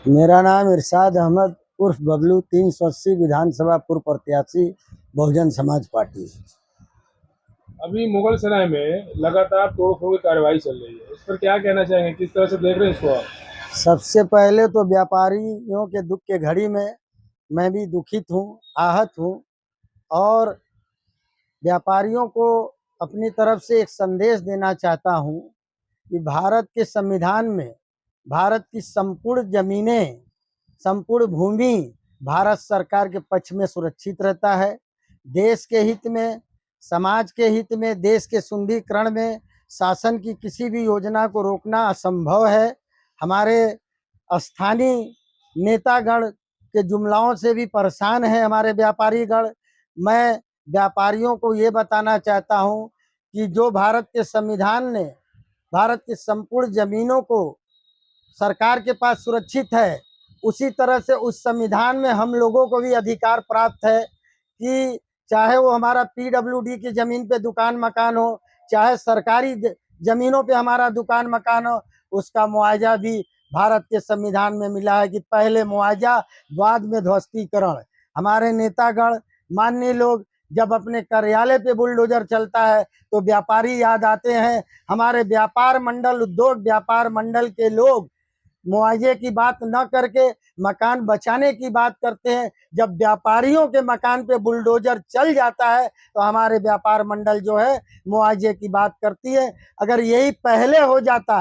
मेरा नाम इरशाद अहमद उर्फ बबलू 380 विधानसभा पूर्व प्रत्याशी बहुजन समाज पार्टी। अभी मुगल सराय में लगातार तोड़फोड़ की कार्रवाई चल रही है, इस पर क्या कहना चाहेंगे? किस तरह से देख रहे हैं इसको आप? सबसे पहले तो व्यापारियों के दुख के घड़ी में मैं भी दुखित हूँ, आहत हूँ और व्यापारियों को अपनी तरफ से एक संदेश देना चाहता हूँ कि भारत के संविधान में भारत की संपूर्ण जमीनें, संपूर्ण भूमि भारत सरकार के पक्ष में सुरक्षित रहता है। देश के हित में, समाज के हित में, देश के सुंदरीकरण में शासन की किसी भी योजना को रोकना असंभव है। हमारे स्थानीय नेतागण के जुमलाओं से भी परेशान है हमारे व्यापारीगण। मैं व्यापारियों को ये बताना चाहता हूँ कि जो भारत के संविधान ने भारत की संपूर्ण जमीनों को सरकार के पास सुरक्षित है, उसी तरह से उस संविधान में हम लोगों को भी अधिकार प्राप्त है कि चाहे वो हमारा पीडब्ल्यूडी की जमीन पे दुकान मकान हो, चाहे सरकारी जमीनों पे हमारा दुकान मकान हो, उसका मुआवजा भी भारत के संविधान में मिला है कि पहले मुआवजा बाद में ध्वस्तीकरण। हमारे नेतागण, माननीय लोग जब अपने कार्यालय पे बुलडोजर चलता है तो व्यापारी याद आते हैं। हमारे व्यापार मंडल, उद्योग व्यापार मंडल के लोग मुआवजे की बात न करके मकान बचाने की बात करते हैं। जब व्यापारियों के मकान पे बुलडोजर चल जाता है तो हमारे व्यापार मंडल जो है मुआवजे की बात करती है। अगर यही पहले हो जाता,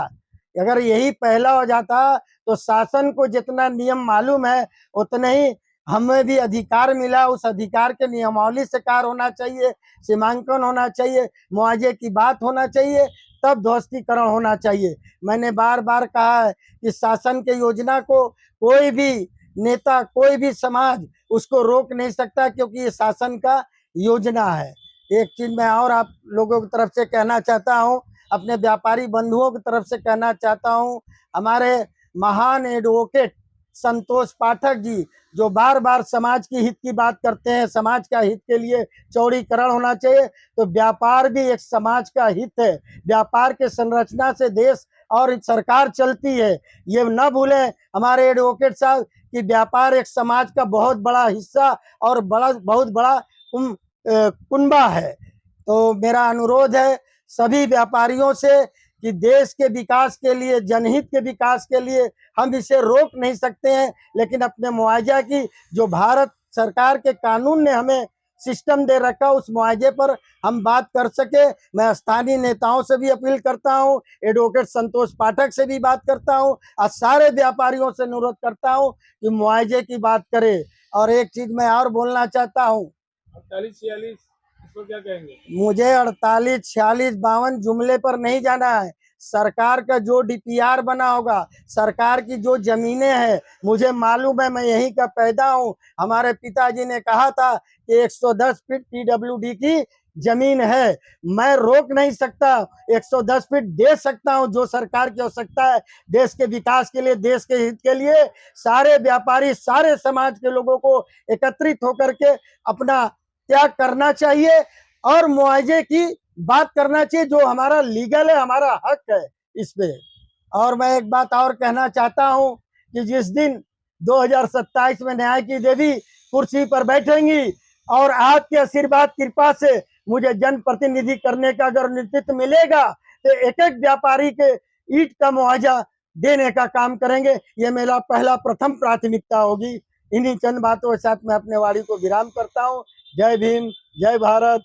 अगर यही पहला हो जाता तो शासन को जितना नियम मालूम है उतने ही हमें भी अधिकार मिला, उस अधिकार के नियमावली से कार्य होना चाहिए, सीमांकन होना चाहिए, मुआवजे की बात होना चाहिए, तब ध्वस्तीकरण होना चाहिए। मैंने बार बार कहा है कि शासन के योजना को कोई भी नेता, कोई भी समाज उसको रोक नहीं सकता, क्योंकि ये शासन का योजना है। एक चीज मैं और आप लोगों की तरफ से कहना चाहता हूँ, अपने व्यापारी बंधुओं की तरफ से कहना चाहता हूँ, हमारे महान एडवोकेट संतोष पाठक जी जो बार बार समाज की हित की बात करते हैं, समाज का हित के लिए चौड़ीकरण होना चाहिए, तो व्यापार भी एक समाज का हित है। व्यापार के संरचना से देश और सरकार चलती है। ये न भूलें हमारे एडवोकेट साहब कि व्यापार एक समाज का बहुत बड़ा हिस्सा और बहुत बड़ा कुनबा है। तो मेरा अनुरोध है सभी व्यापारियों से कि देश के विकास के लिए, जनहित के विकास के लिए हम इसे रोक नहीं सकते हैं, लेकिन अपने मुआवजा की जो भारत सरकार के कानून ने हमें सिस्टम दे रखा, उस मुआवजे पर हम बात कर सके। मैं स्थानीय नेताओं से भी अपील करता हूं, एडवोकेट संतोष पाठक से भी बात करता हूं और सारे व्यापारियों से अनुरोध करता हूं कि मुआवजे की बात करें। और एक चीज मैं और बोलना चाहता हूं, 48-46 इस पर क्या कहेंगे? मुझे 48, 46, 52 जुमले पर नहीं जाना है। सरकार का जो डीपीआर बना होगा, सरकार की जो जमीनें हैं, मुझे मालूम है, मैं यहीं का पैदा हूं। हमारे पिताजी ने कहा था कि 110 फीट पीडब्ल्यूडी की जमीन है, मैं रोक नहीं सकता। 110 फीट दे सकता हूं, जो सरकार की आवश्यकता है देश के विकास के लिए, देश के हित के लिए। सारे व्यापारी, सारे समाज के लोगों को एकत्रित होकर के अपना त्याग करना चाहिए और मुआवजे की बात करना चाहिए, जो हमारा लीगल है, हमारा हक है इस पे। और मैं एक बात और कहना चाहता हूं कि जिस दिन 2027 में न्याय की देवी कुर्सी पर बैठेंगी और आपके आशीर्वाद कृपा से मुझे जनप्रतिनिधि करने का अगर नेतृत्व मिलेगा तो एक एक व्यापारी के ईंट का मुआवजा देने का काम करेंगे। ये मेरा पहला प्रथम प्राथमिकता होगी। इन्हीं चंद बातों के साथ मैं अपने वाणी को विराम करता हूँ। जय भीम, जय भारत।